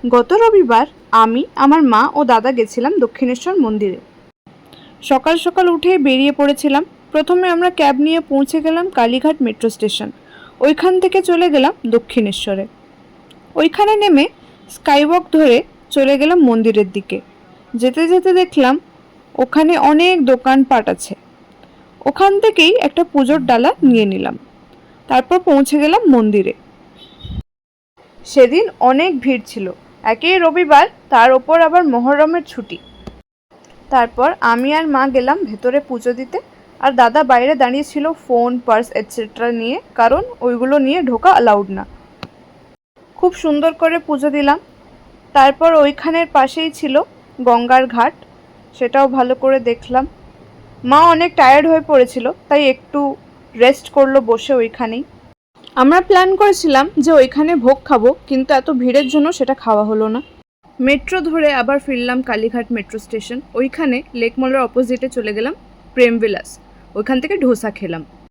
গত রবিবার আমি, আমার মা ও দাদা গেছিলাম দক্ষিণেশ্বর মন্দিরে। সকাল সকাল উঠে বেরিয়ে পড়েছিলাম। প্রথমে আমরা ক্যাব নিয়ে পৌঁছে গেলাম কালীঘাট মেট্রো স্টেশন। ওইখান থেকে চলে গেলাম দক্ষিণেশ্বরে। ওইখানে নেমে স্কাইওয়াক ধরে চলে গেলাম মন্দিরের দিকে। যেতে যেতে দেখলাম ওখানে অনেক দোকানপাট আছে। ওখান থেকেই একটা পুজোর ডালা নিয়ে নিলাম। তারপর পৌঁছে গেলাম মন্দিরে। সেদিন অনেক ভিড় ছিল, একই রবিবার, তার ওপর আবার মহরমের ছুটি। তারপর আমি আর মা গেলাম ভেতরে পুজো দিতে, আর দাদা বাইরে দাঁড়িয়েছিল ফোন, পার্স এটসেট্রা নিয়ে, কারণ ওইগুলো নিয়ে ঢোকা অ্যালাউড না। খুব সুন্দর করে পুজো দিলাম। তারপর ওইখানের পাশেই ছিল গঙ্গার ঘাট, সেটাও ভালো করে দেখলাম। মা অনেক টায়ার্ড হয়ে পড়েছিল, তাই একটু রেস্ট করলো বসে ওইখানেই। আমরা প্ল্যান করেছিলাম যে ওইখানে ভোগ খাবো, কিন্তু এত ভিড়ের জন্য সেটা খাওয়া হলো না। মেট্রো ধরে আবার ফিরলাম কালীঘাট মেট্রো স্টেশন। ওইখানে লেক মলের অপোজিটে চলে গেলাম প্রেমবিলাস। ওইখান থেকে ডোসা খেলাম।